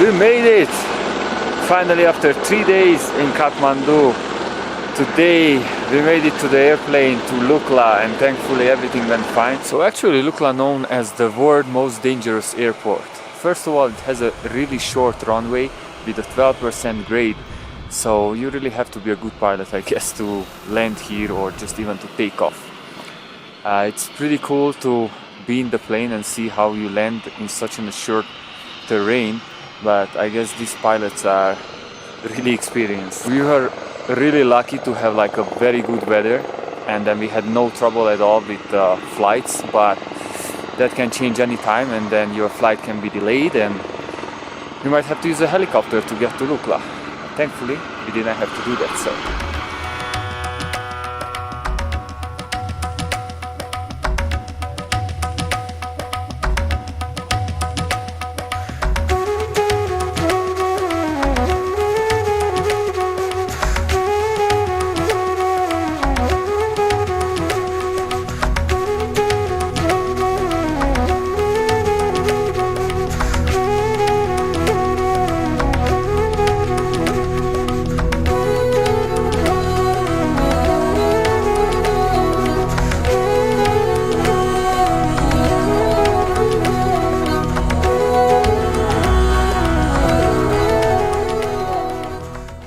We made it! Finally, after 3 days in Kathmandu, today we made it to the airplane to Lukla, and thankfully everything went fine. So actually Lukla known as the world's most dangerous airport. First of all, it has a really short runway with a 12% grade. So you really have to be a good pilot, I guess, to land here or just even to take off. It's pretty cool to be in the plane and see how you land in such a short terrain, but I guess these pilots are really experienced. We were really lucky to have like a very good weather, and then we had no trouble at all with flights, but that can change any time, and then your flight can be delayed and you might have to use a helicopter to get to Lukla. Thankfully, we didn't have to do that, so.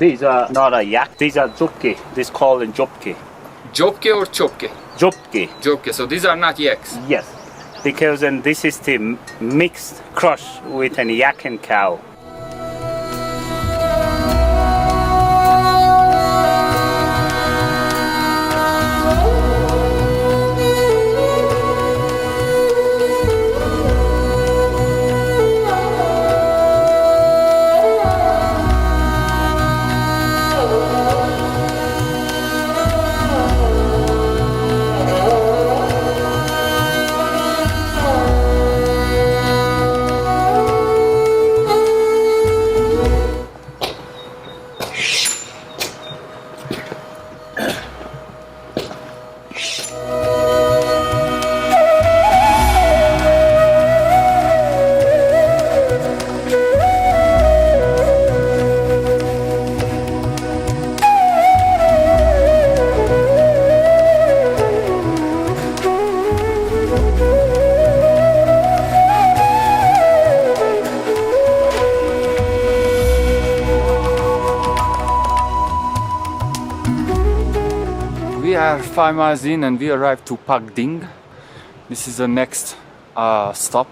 These are not a yak, these are jopke. This is called jopke. Jopke or chopke? Jopke. Jopke, so these are not yaks? Yes, because then this is the mixed crush with an yak and cow. We are 5 miles in and we arrived to Phakding. This is the next stop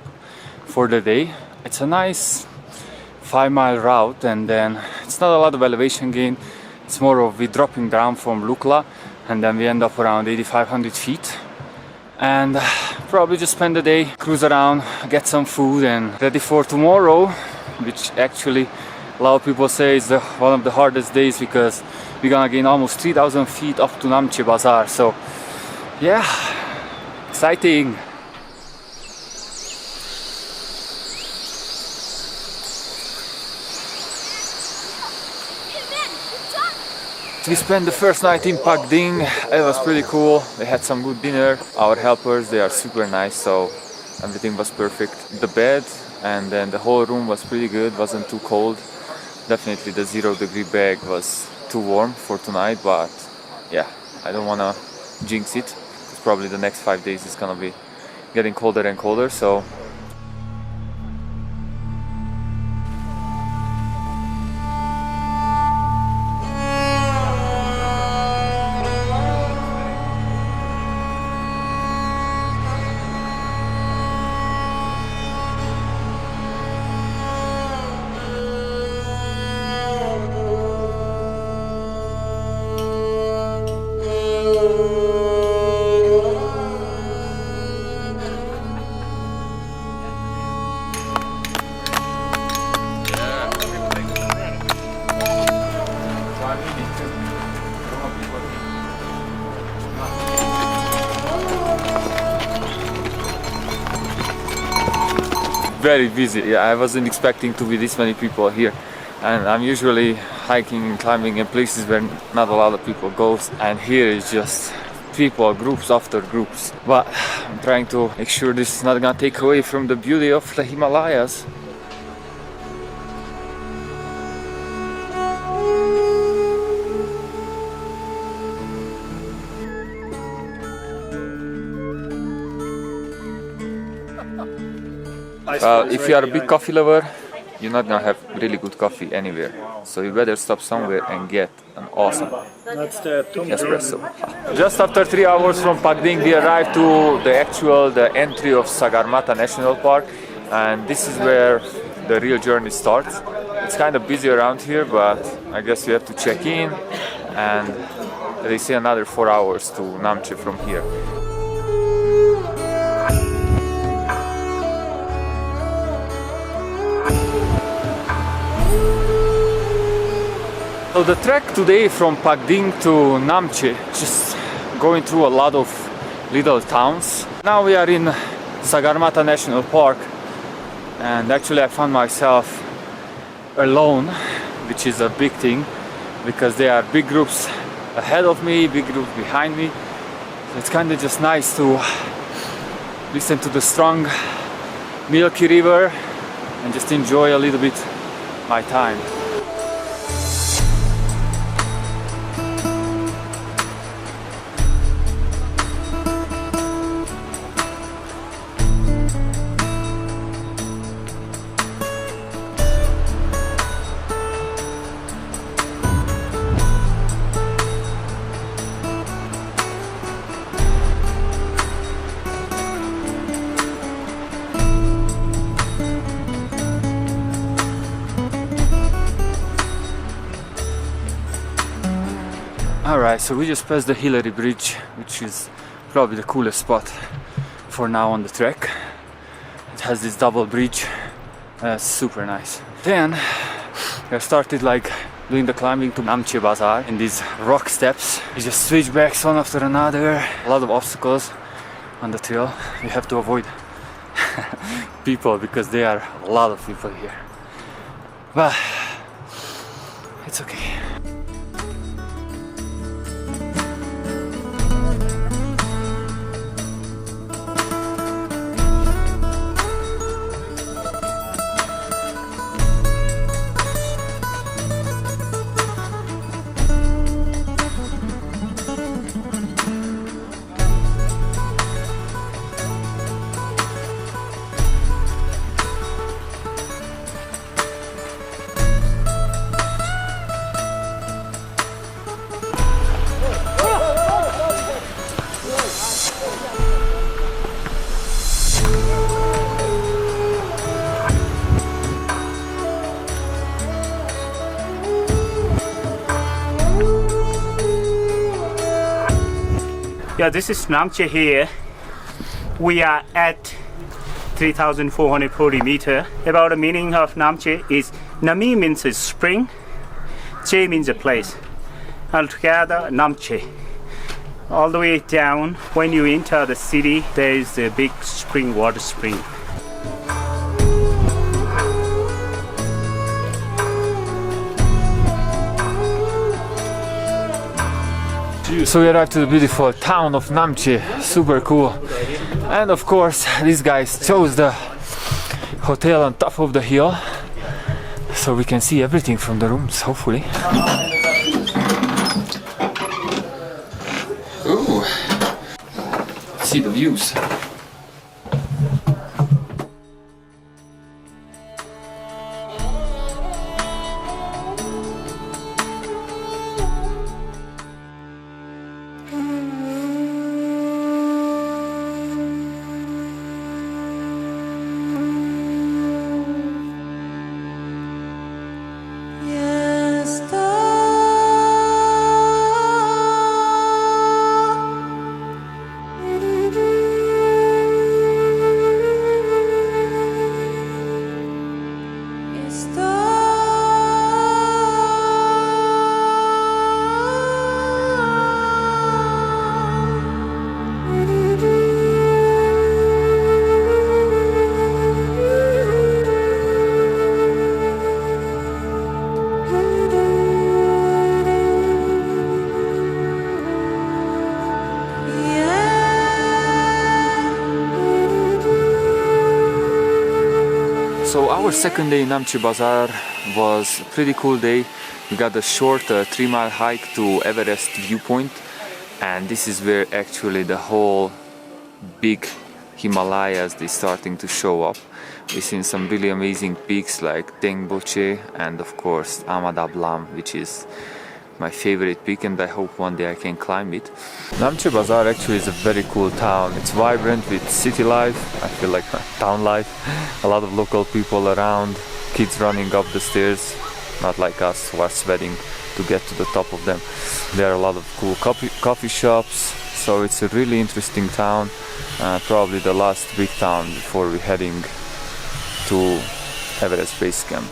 for the day. It's a nice 5-mile route, and then it's not a lot of elevation gain. It's more of we dropping down from Lukla, and then we end up around 8,500 feet. And probably just spend the day, cruise around, get some food, and ready for tomorrow, which actually a lot of people say is one of the hardest days, because we're gonna gain almost 3,000 feet up to Namche Bazaar. So yeah, exciting. We spent the first night in Phakding. It was pretty cool. We had some good dinner. Our helpers, they are super nice, so everything was perfect. The bed and then the whole room was pretty good, wasn't too cold. Definitely the 0-degree bag was too warm for tonight, but yeah, I don't wanna jinx it. It's probably the next 5 days is gonna be getting colder and colder, so very busy. Yeah, I wasn't expecting to be this many people here, and I'm usually hiking and climbing in places where not a lot of people goes, and here is just people, groups after groups. But I'm trying to make sure this is not gonna take away from the beauty of the Himalayas. Well, if you are a big coffee lover, you're not gonna have really good coffee anywhere. So you better stop somewhere and get an awesome espresso. Just after 3 hours from Phakding, we arrived to the entry of Sagarmatha National Park, and this is where the real journey starts. It's kind of busy around here, but I guess you have to check in, and they say another 4 hours to Namche from here. So the trek today from Phakding to Namche, just going through a lot of little towns. Now we are in Sagarmatha National Park, and actually I found myself alone, which is a big thing because there are big groups ahead of me, big groups behind me. So it's kind of just nice to listen to the strong milky river and just enjoy a little bit my time. Alright, so we just passed the Hillary Bridge, which is probably the coolest spot for now on the trek. It has this double bridge, super nice. Then I started like doing the climbing to Namche Bazaar in these rock steps. You just switch backs one after another, a lot of obstacles on the trail. You have to avoid people because there are a lot of people here. But it's okay. Yeah, this is Namche here. We are at 3,440 meters. About the meaning of Namche is Nami means a spring, Che means a place. Altogether, Namche. All the way down, when you enter the city, there is a big spring, water spring. So we arrived to the beautiful town of Namche, super cool. And of course, these guys chose the hotel on top of the hill, so we can see everything from the rooms, hopefully. Ooh, see the views. So our second day in Namche Bazaar was a pretty cool day. We got a short 3-mile hike to Everest viewpoint, and this is where actually the whole big Himalayas is starting to show up. We've seen some really amazing peaks like Dingboche and of course Amadablam, which is my favorite peak, and I hope one day I can climb it. Namche Bazaar actually is a very cool town. It's vibrant with city life, I feel like town life. A lot of local people around, kids running up the stairs, not like us who are sweating to get to the top of them. There are a lot of cool coffee shops, so it's a really interesting town. Probably the last big town before we're heading to Everest Base Camp.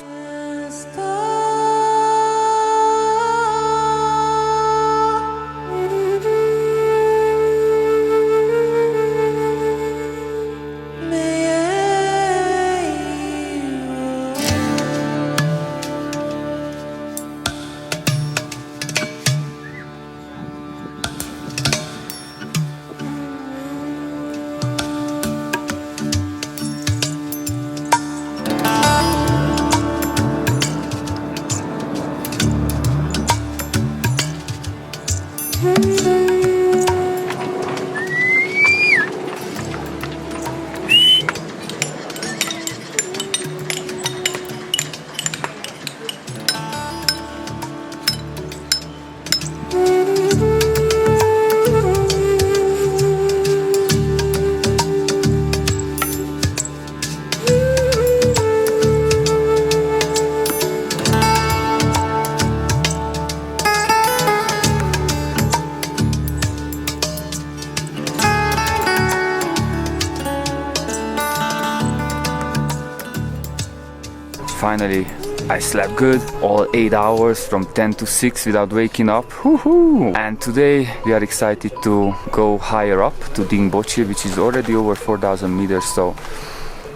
Finally, I slept good, all 8 hours from 10 to 6 without waking up. Woohoo! And today we are excited to go higher up to Dingboche, which is already over 4,000 meters. So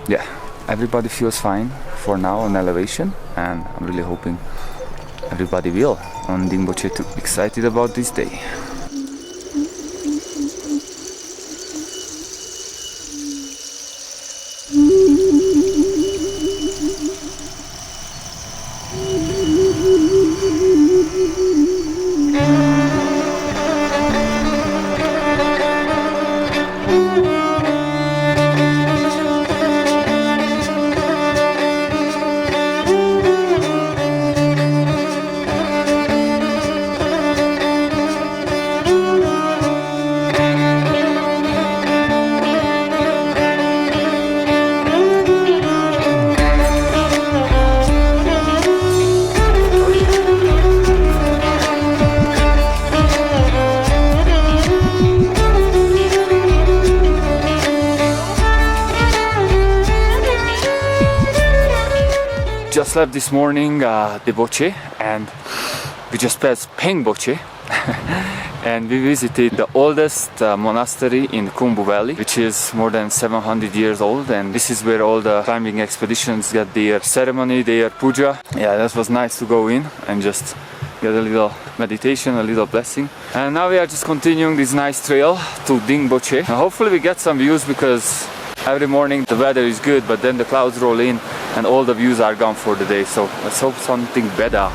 yeah, everybody feels fine for now on elevation, and I'm really hoping everybody will on Dingboche too. Excited about this day. Just left this morning Dingboche, and we just passed Dingboche and we visited the oldest monastery in Khumbu Valley, which is more than 700 years old, and this is where all the climbing expeditions get their ceremony, their puja. Yeah, that was nice to go in and just get a little meditation, a little blessing. And now we are just continuing this nice trail to Dingboche, and hopefully we get some views, because every morning the weather is good, but then the clouds roll in and all the views are gone for the day. So let's hope something better.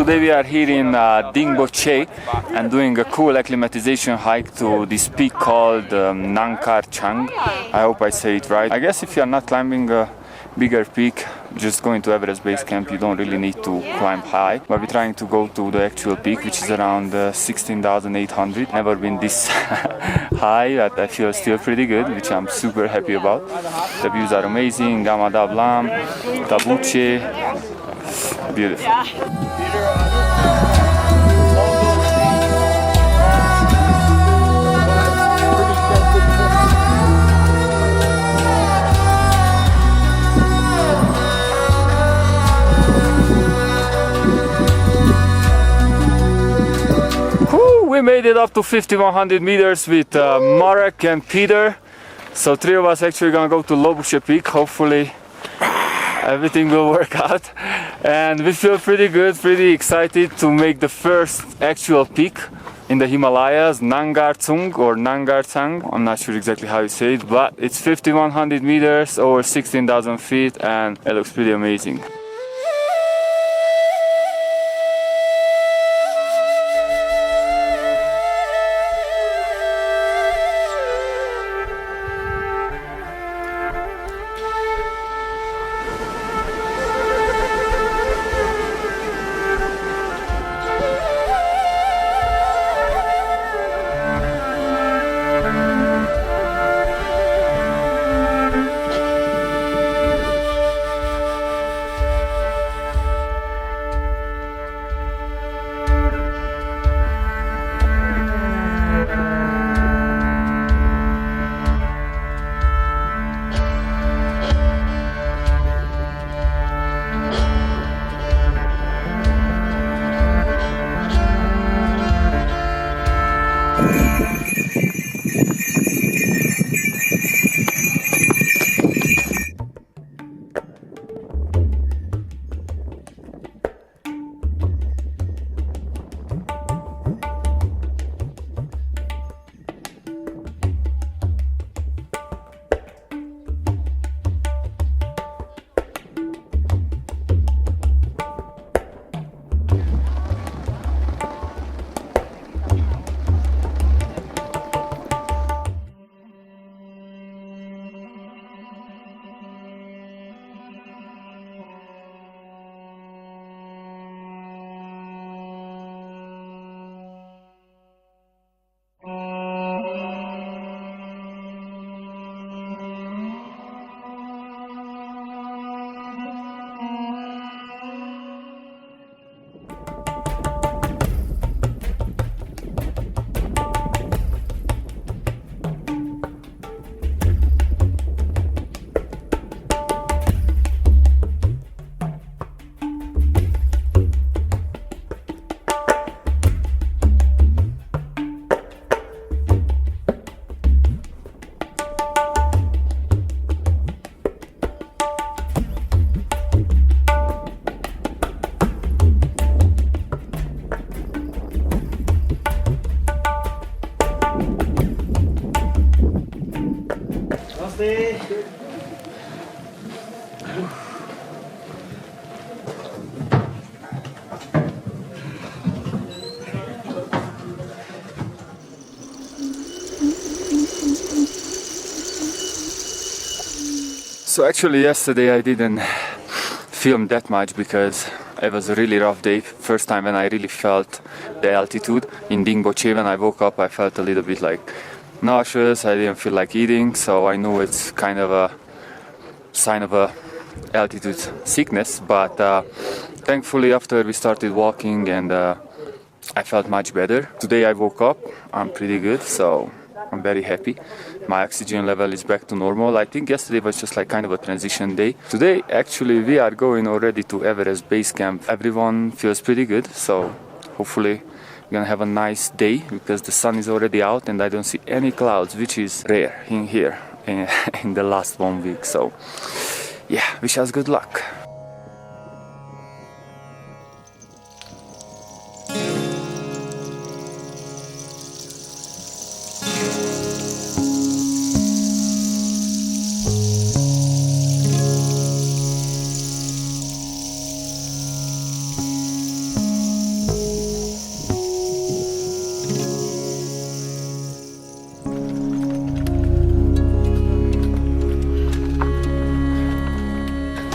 today we are here in Dingboche and doing a cool acclimatization hike to this peak called Nangkartshang. I hope I say it right. I guess if you are not climbing a bigger peak, just going to Everest Base Camp, you don't really need to climb high. But we're trying to go to the actual peak, which is around 16,800. Never been this high, but I feel still pretty good, which I'm super happy about. The views are amazing. Gamadablam, Tabuche, beautiful. We made it up to 5,100 meters with Marek and Peter. So 3 of us actually gonna go to Dingboche peak. Hopefully everything will work out. And we feel pretty good, pretty excited to make the first actual peak in the Himalayas, Nangkartshang or Nangkartshang. I'm not sure exactly how you say it, but it's 5,100 meters over 16,000 feet and it looks pretty amazing. So actually yesterday I didn't film that much because it was a really rough day. First time when I really felt the altitude in Dingboche. When I woke up I felt a little bit like nauseous, I didn't feel like eating, so I knew it's kind of a sign of a altitude sickness, but thankfully after we started walking and I felt much better. Today I woke up, I'm pretty good, so I'm very happy. My oxygen level is back to normal. I think yesterday was just like kind of a transition day. Today actually we are going already to Everest Base Camp. Everyone feels pretty good, so hopefully we're gonna have a nice day because the sun is already out and I don't see any clouds, which is rare in here in the last 1 week. So yeah, wish us good luck.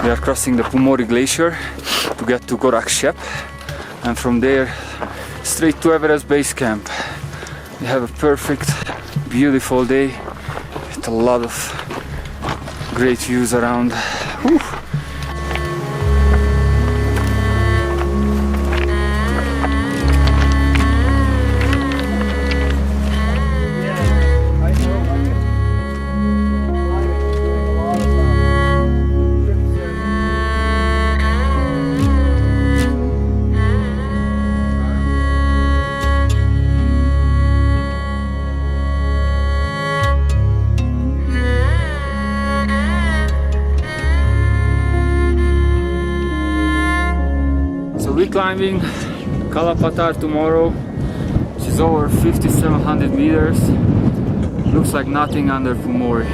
We are crossing the Pumori Glacier to get to Gorakshep, and from there straight to Everest Base Camp. We have a perfect, beautiful day with a lot of great views around. Whew. We're climbing Patthar tomorrow, which is over 5,700 meters. Looks like nothing under Pumori.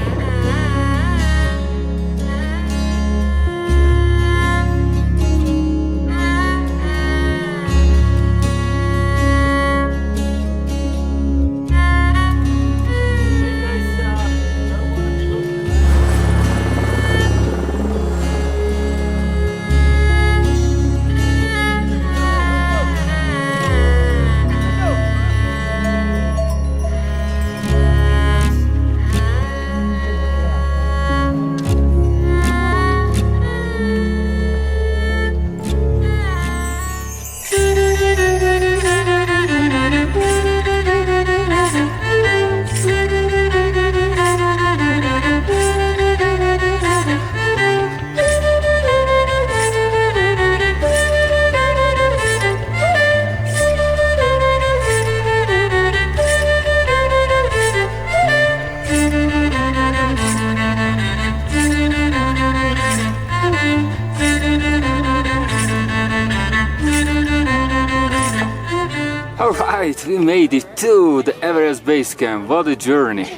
Alright, we made it to the Everest Base Camp. What a journey!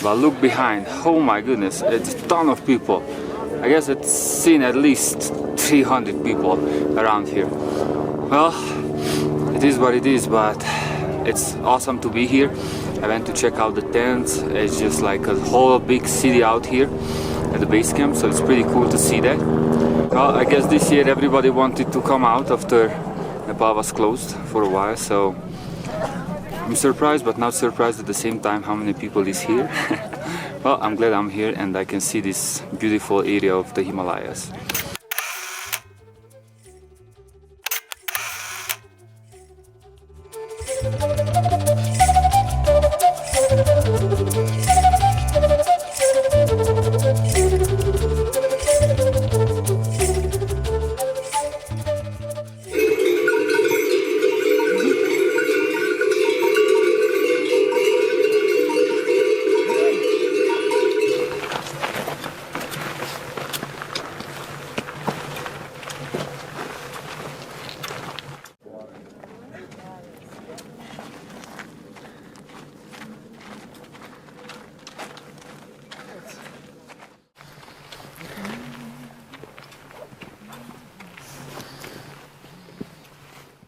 But look behind, oh my goodness, it's a ton of people. I guess it's seen at least 300 people around here. Well, it is what it is, but it's awesome to be here. I went to check out the tents. It's just like a whole big city out here at the base camp, so it's pretty cool to see that. Well, I guess this year everybody wanted to come out after Nepal was closed for a while, so I'm surprised but not surprised at the same time how many people is here. Well, I'm glad I'm here and I can see this beautiful area of the Himalayas.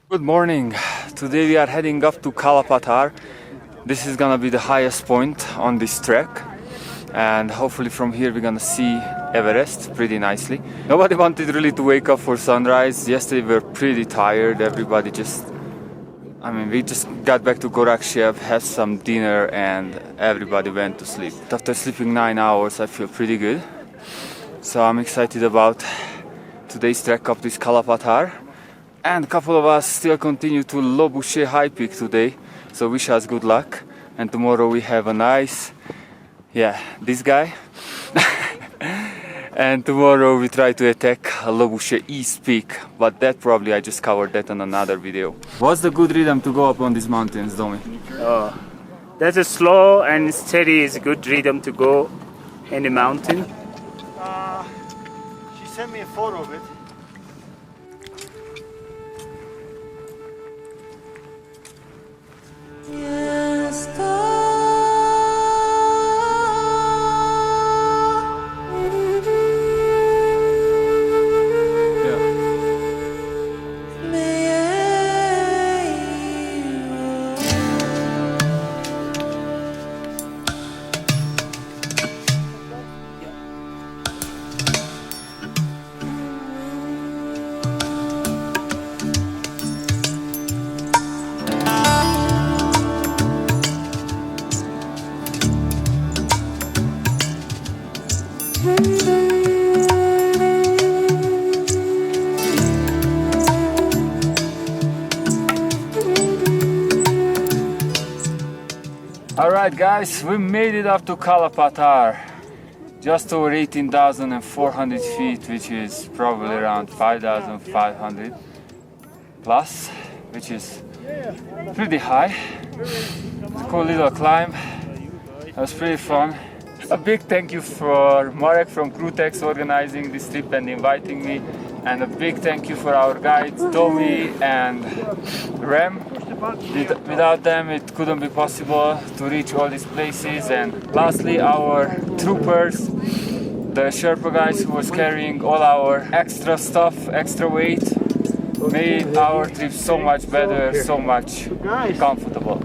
Good morning. Today we are heading up to Patthar. This is gonna be the highest point on this trek, and hopefully from here we're gonna see Everest pretty nicely. Nobody wanted really to wake up for sunrise. Yesterday we were pretty tired. Everybody we just got back to Gorakshep, had some dinner, and everybody went to sleep. After sleeping 9 hours, I feel pretty good. So I'm excited about today's trek up this Patthar. And a couple of us still continue to Dingboche high peak today, so wish us good luck. And tomorrow we have a nice, this guy. And tomorrow we try to attack Dingboche East Peak, but that probably I just covered that on another video. What's the good rhythm to go up on these mountains, Domi? That's a slow and steady is a good rhythm to go in the mountain. She sent me a photo of it. Guys, we made it up to Patthar, just over 18,400 feet, which is probably around 5,500 plus, which is pretty high. It's a cool little climb. It was pretty fun. A big thank you for Marek from Krutex organizing this trip and inviting me, and a big thank you for our guides Tommy and Rem. Without them it couldn't be possible to reach all these places. And lastly, our troopers, the Sherpa guys who was carrying all our extra stuff, extra weight, made our trip so much better, so much comfortable.